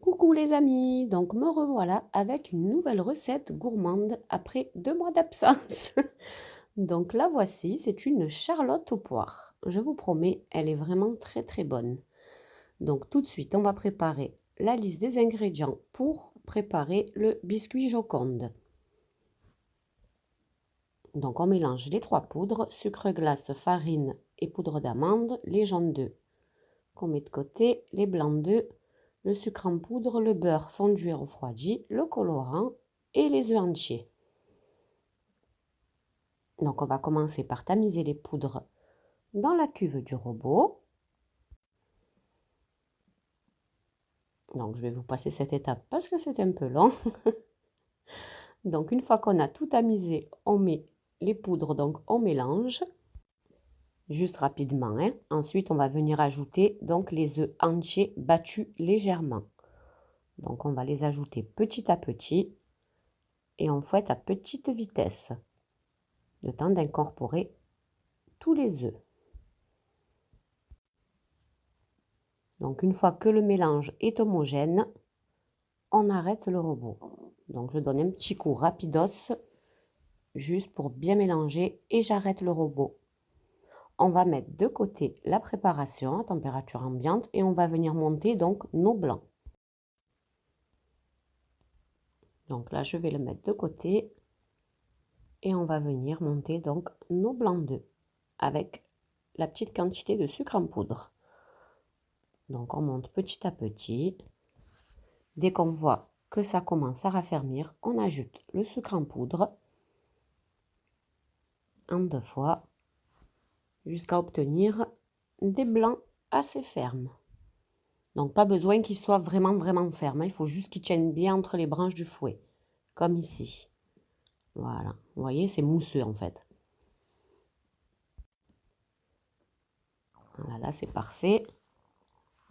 Coucou les amis, donc me revoilà avec une nouvelle recette gourmande après 2 mois d'absence. Donc la voici, c'est une charlotte aux poires. Je vous promets, elle est vraiment très très bonne. Donc tout de suite, on va préparer la liste des ingrédients pour préparer le biscuit Joconde. Donc on mélange les 3 poudres, sucre glace, farine et poudre d'amande, les jaunes d'œufs qu'on met de côté, les blancs d'œufs, le sucre en poudre, le beurre fondu et refroidi, le colorant et les œufs entiers. Donc on va commencer par tamiser les poudres dans la cuve du robot. Donc je vais vous passer cette étape parce que c'est un peu long. Donc une fois qu'on a tout tamisé, on met les poudres, donc on mélange juste rapidement, hein. Ensuite on va venir ajouter donc les œufs entiers battus légèrement. Donc on va les ajouter petit à petit et on fouette à petite vitesse, le temps d'incorporer tous les œufs. Donc une fois que le mélange est homogène, on arrête le robot. Donc je donne un petit coup rapidos, juste pour bien mélanger, et j'arrête le robot. On va mettre de côté la préparation à température ambiante et on va venir monter donc nos blancs. Donc là je vais le mettre de côté et on va venir monter donc nos blancs d'œufs avec la petite quantité de sucre en poudre. Donc on monte petit à petit. Dès qu'on voit que ça commence à raffermir, on ajoute le sucre en poudre en 2 fois jusqu'à obtenir des blancs assez fermes. Donc pas besoin qu'ils soient vraiment fermes, hein. Il faut juste qu'ils tiennent bien entre les branches du fouet, comme ici. Voilà, vous voyez, c'est mousseux en fait. Voilà, là c'est parfait.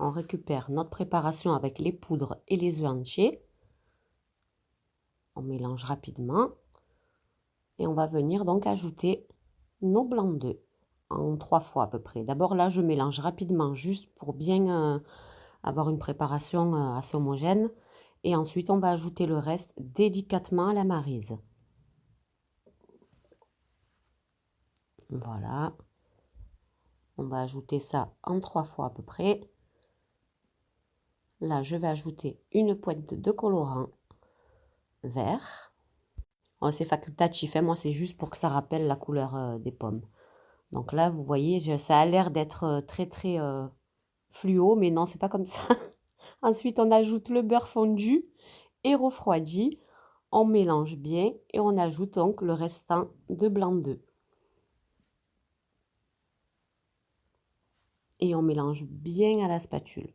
On récupère notre préparation avec les poudres et les œufs entiers. On mélange rapidement. Et on va venir donc ajouter nos blancs d'œufs en 3 fois à peu près. D'abord là, je mélange rapidement juste pour bien avoir une préparation assez homogène. Et ensuite, on va ajouter le reste délicatement à la maryse. Voilà. On va ajouter ça en 3 fois à peu près. Là, je vais ajouter une pointe de colorant vert. Oh, c'est facultatif, hein. Moi, c'est juste pour que ça rappelle la couleur des pommes. Donc là, vous voyez, ça a l'air d'être très fluo, mais non, c'est pas comme ça. Ensuite, on ajoute le beurre fondu et refroidi. On mélange bien et on ajoute donc le restant de blanc d'œuf. Et on mélange bien à la spatule.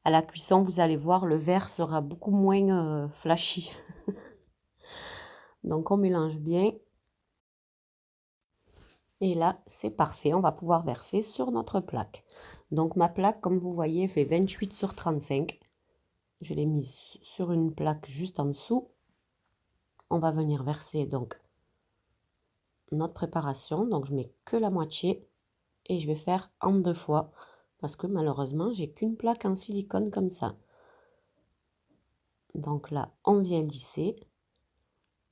À la cuisson, vous allez voir, le vert sera beaucoup moins flashy. Donc on mélange bien. Et là, c'est parfait. On va pouvoir verser sur notre plaque. Donc ma plaque, comme vous voyez, fait 28 sur 35. Je l'ai mise sur une plaque juste en dessous. On va venir verser donc notre préparation. Donc je mets que la moitié et je vais faire en 2 fois parce que malheureusement j'ai qu'une plaque en silicone comme ça. Donc là on vient lisser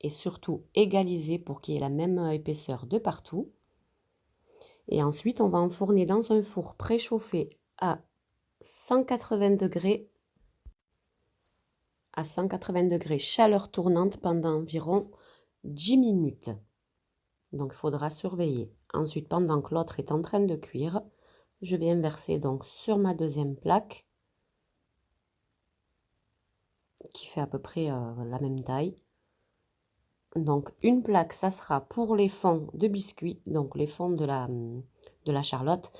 et surtout égaliser pour qu'il y ait la même épaisseur de partout. Et ensuite on va enfourner dans un four préchauffé à 180 degrés chaleur tournante pendant environ 10 minutes. Donc il faudra surveiller. Ensuite, pendant que l'autre est en train de cuire, je viens verser donc sur ma deuxième plaque qui fait à peu près la même taille. Donc une plaque, ça sera pour les fonds de biscuits, donc les fonds de la charlotte,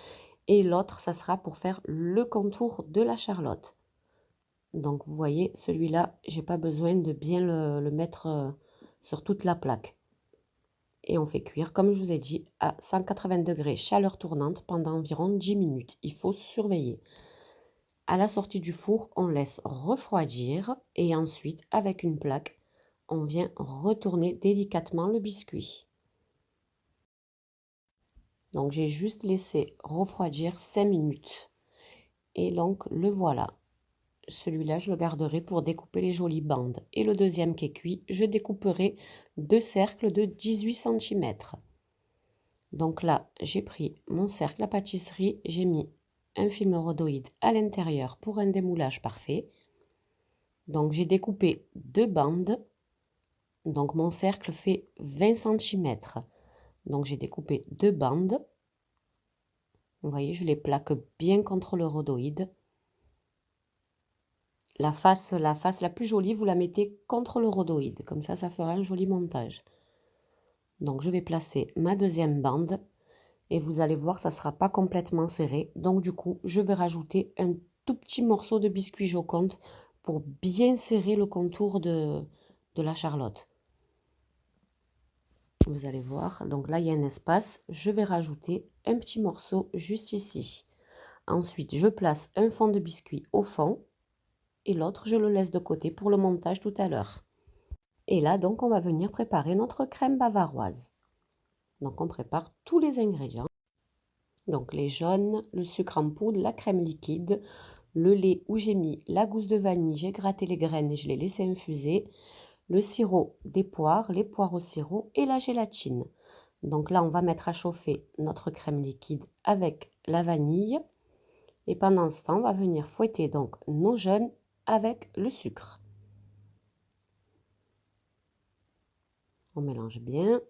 et l'autre, ça sera pour faire le contour de la charlotte. Donc vous voyez, celui-là, j'ai pas besoin de bien le mettre sur toute la plaque. Et on fait cuire, comme je vous ai dit, à 180 degrés chaleur tournante pendant environ 10 minutes. Il faut surveiller. À la sortie du four, on laisse refroidir et ensuite, avec une plaque, on vient retourner délicatement le biscuit. Donc j'ai juste laissé refroidir 5 minutes. Et donc le voilà. Celui-là, je le garderai pour découper les jolies bandes. Et le deuxième qui est cuit, je découperai 2 cercles de 18 centimètres. Donc là, j'ai pris mon cercle à pâtisserie, j'ai mis un film rhodoïde à l'intérieur pour un démoulage parfait. Donc j'ai découpé 2 bandes. Donc mon cercle fait 20 centimètres. Donc j'ai découpé 2 bandes. Vous voyez, je les plaque bien contre le rhodoïde. La face la plus jolie, vous la mettez contre le rhodoïde. Comme ça fera un joli montage. Donc je vais placer ma deuxième bande. Et vous allez voir, ça ne sera pas complètement serré. Donc du coup, je vais rajouter un tout petit morceau de biscuit Joconte pour bien serrer le contour de la charlotte. Vous allez voir, donc là il y a un espace. Je vais rajouter un petit morceau juste ici. Ensuite, je place un fond de biscuit au fond et l'autre, je le laisse de côté pour le montage tout à l'heure. Et là, donc, on va venir préparer notre crème bavaroise. Donc, on prépare tous les ingrédients. Donc les jaunes, le sucre en poudre, la crème liquide, le lait où j'ai mis la gousse de vanille, j'ai gratté les graines et je l'ai laissé infuser, le sirop des poires, les poires au sirop et la gélatine. Donc là, on va mettre à chauffer notre crème liquide avec la vanille. Et pendant ce temps, on va venir fouetter donc nos jaunes avec le sucre. On mélange bien.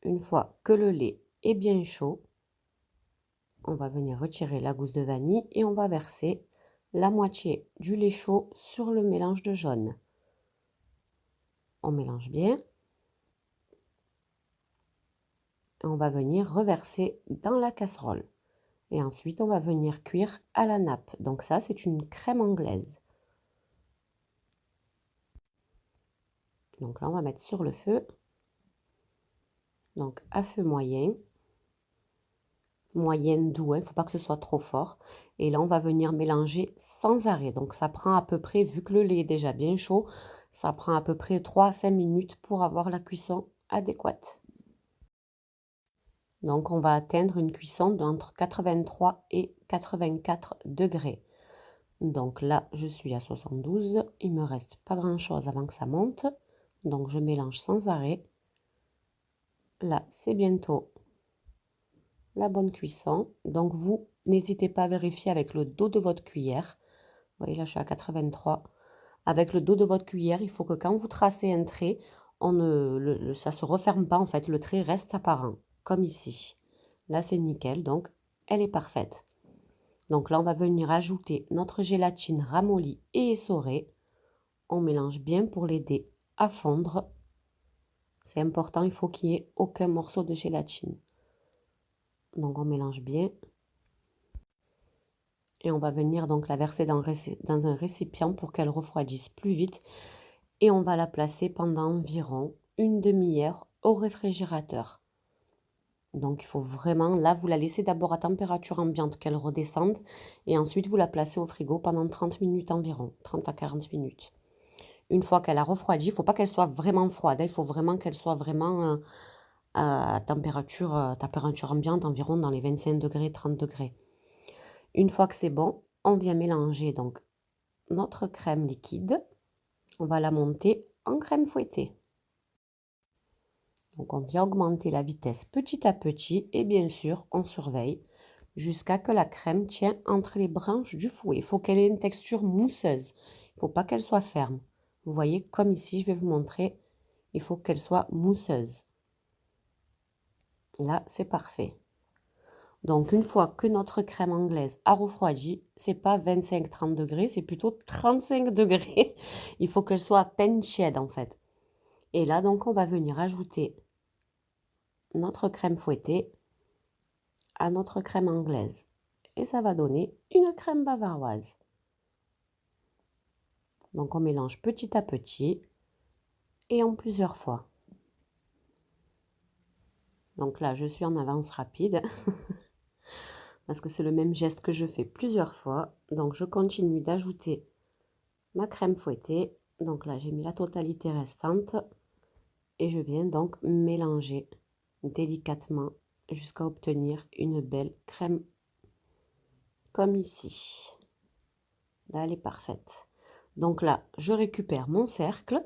Une fois que le lait est bien chaud, on va venir retirer la gousse de vanille et on va verser la moitié du lait chaud sur le mélange de jaune. On mélange bien. Et on va venir reverser dans la casserole. Et ensuite, on va venir cuire à la nappe. Donc ça, c'est une crème anglaise. Donc là, on va mettre sur le feu. Donc à feu moyen. Moyenne doux, il ne faut pas que ce soit trop fort. Et là, on va venir mélanger sans arrêt. Donc ça prend à peu près, vu que le lait est déjà bien chaud, ça prend à peu près 3 à 5 minutes pour avoir la cuisson adéquate. Donc on va atteindre une cuisson d'entre 83 et 84 degrés. Donc là, je suis à 72. Il me reste pas grand-chose avant que ça monte. Donc je mélange sans arrêt. Là, c'est bientôt la bonne cuisson. Donc vous, n'hésitez pas à vérifier avec le dos de votre cuillère. Vous voyez, là, je suis à 83. Avec le dos de votre cuillère, il faut que quand vous tracez un trait, ça ne se referme pas, en fait. Le trait reste apparent, comme ici. Là, c'est nickel, donc elle est parfaite. Donc là, on va venir ajouter notre gélatine ramollie et essorée. On mélange bien pour l'aider à fondre. C'est important, il faut qu'il n'y ait aucun morceau de gélatine. Donc on mélange bien. Et on va venir donc la verser dans un récipient pour qu'elle refroidisse plus vite. Et on va la placer pendant environ une demi-heure au réfrigérateur. Donc il faut vraiment, là vous la laissez d'abord à température ambiante qu'elle redescende et ensuite vous la placez au frigo pendant 30 minutes environ, 30 à 40 minutes. Une fois qu'elle a refroidi, il ne faut pas qu'elle soit vraiment froide, il faut vraiment qu'elle soit vraiment à température ambiante, environ dans les 25 degrés, 30 degrés. Une fois que c'est bon, on vient mélanger donc notre crème liquide. On va la monter en crème fouettée. Donc on vient augmenter la vitesse petit à petit et bien sûr on surveille jusqu'à que la crème tienne entre les branches du fouet. Il faut qu'elle ait une texture mousseuse. Il ne faut pas qu'elle soit ferme. Vous voyez comme ici, je vais vous montrer, il faut qu'elle soit mousseuse. Là, c'est parfait. Donc une fois que notre crème anglaise a refroidi, c'est pas 25-30 degrés, c'est plutôt 35 degrés. Il faut qu'elle soit à peine tiède en fait. Et là, donc, on va venir ajouter notre crème fouettée à notre crème anglaise. Et ça va donner une crème bavaroise. Donc on mélange petit à petit et en plusieurs fois. Donc là, je suis en avance rapide parce que c'est le même geste que je fais plusieurs fois. Donc je continue d'ajouter ma crème fouettée. Donc là, j'ai mis la totalité restante et je viens donc mélanger délicatement jusqu'à obtenir une belle crème comme ici. Là, elle est parfaite. Donc là, je récupère mon cercle.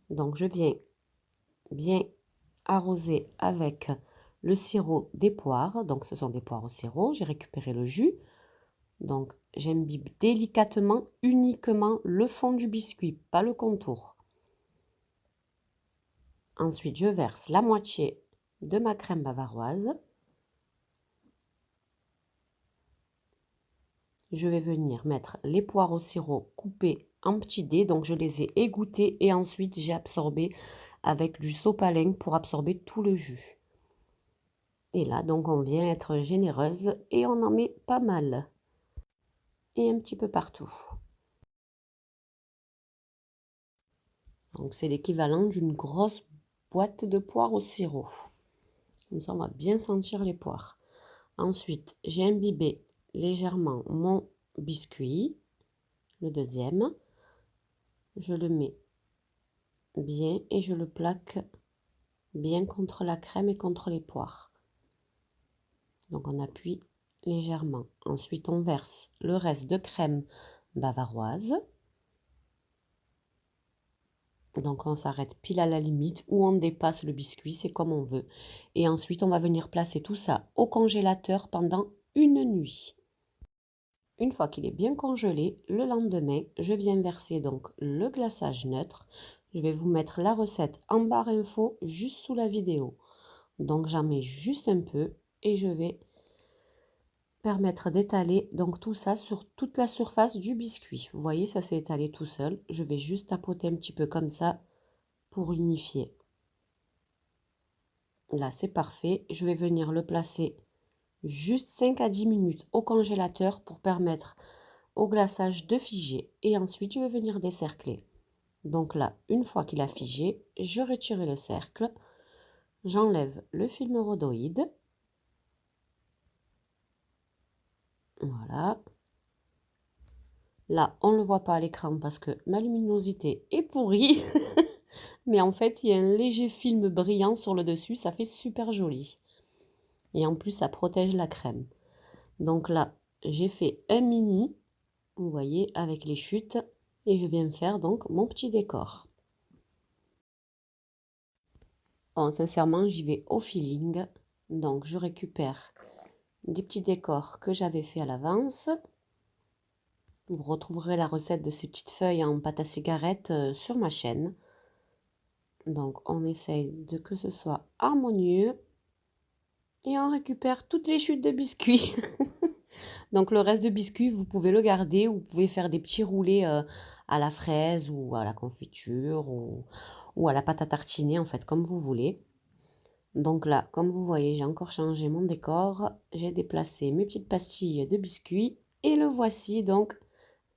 Donc, je viens bien arroser avec le sirop des poires. Donc, ce sont des poires au sirop. J'ai récupéré le jus. Donc, j'imbibe délicatement uniquement le fond du biscuit, pas le contour. Ensuite, je verse la moitié de ma crème bavaroise. Je vais venir mettre les poires au sirop coupées en petits dés. Donc, je les ai égouttées et ensuite, j'ai absorbé avec du sopalin pour absorber tout le jus. Et là, donc, on vient être généreuse et on en met pas mal. Et un petit peu partout. Donc, c'est l'équivalent d'une grosse boîte de poires au sirop. Comme ça, on va bien sentir les poires. Ensuite, j'ai imbibé légèrement mon biscuit, le deuxième. Je le mets bien et je le plaque bien contre la crème et contre les poires. Donc, on appuie légèrement. Ensuite, on verse le reste de crème bavaroise. Donc, on s'arrête pile à la limite ou on dépasse le biscuit, c'est comme on veut. Et ensuite, on va venir placer tout ça au congélateur pendant une nuit. Une fois qu'il est bien congelé, le lendemain, je viens verser donc le glaçage neutre. Je vais vous mettre la recette en barre info juste sous la vidéo. Donc, j'en mets juste un peu et je vais permettre d'étaler donc tout ça sur toute la surface du biscuit. Vous voyez, ça s'est étalé tout seul. Je vais juste tapoter un petit peu comme ça pour unifier. Là, c'est parfait. Je vais venir le placer juste 5 à 10 minutes au congélateur pour permettre au glaçage de figer. Et ensuite, je vais venir décercler. Donc là, une fois qu'il a figé, je retire le cercle. J'enlève le film rhodoïde. Voilà. Là, on ne le voit pas à l'écran parce que ma luminosité est pourrie. Mais en fait, il y a un léger film brillant sur le dessus. Ça fait super joli. Et en plus, ça protège la crème. Donc là, j'ai fait un mini, vous voyez, avec les chutes. Et je viens faire donc mon petit décor. Bon, sincèrement, j'y vais au feeling. Donc, je récupère des petits décors que j'avais fait à l'avance. Vous retrouverez la recette de ces petites feuilles en pâte à cigarette sur ma chaîne. Donc, on essaye de que ce soit harmonieux. Et on récupère toutes les chutes de biscuits. Donc, le reste de biscuits, vous pouvez le garder. Vous pouvez faire des petits roulés à la fraise ou à la confiture ou à la pâte à tartiner, en fait, comme vous voulez. Donc là, comme vous voyez, j'ai encore changé mon décor. J'ai déplacé mes petites pastilles de biscuits. Et le voici donc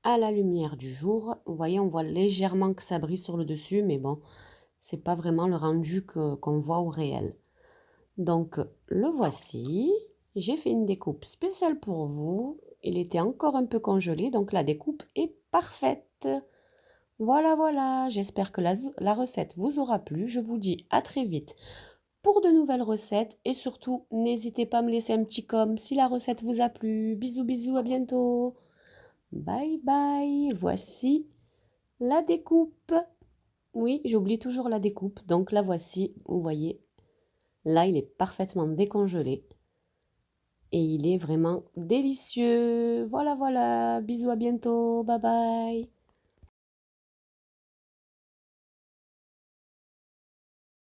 à la lumière du jour. Vous voyez, on voit légèrement que ça brille sur le dessus, mais bon, c'est pas vraiment le rendu qu'on voit au réel. Donc, le voici. J'ai fait une découpe spéciale pour vous. Il était encore un peu congelé, donc la découpe est parfaite. Voilà, voilà. J'espère que la recette vous aura plu. Je vous dis à très vite pour de nouvelles recettes et surtout, n'hésitez pas à me laisser un petit com si la recette vous a plu. Bisous, bisous, à bientôt. Bye, bye. Voici la découpe. Oui, j'oublie toujours la découpe, donc la voici. Vous voyez, là, il est parfaitement décongelé et il est vraiment délicieux. Voilà, voilà. Bisous, à bientôt. Bye, bye.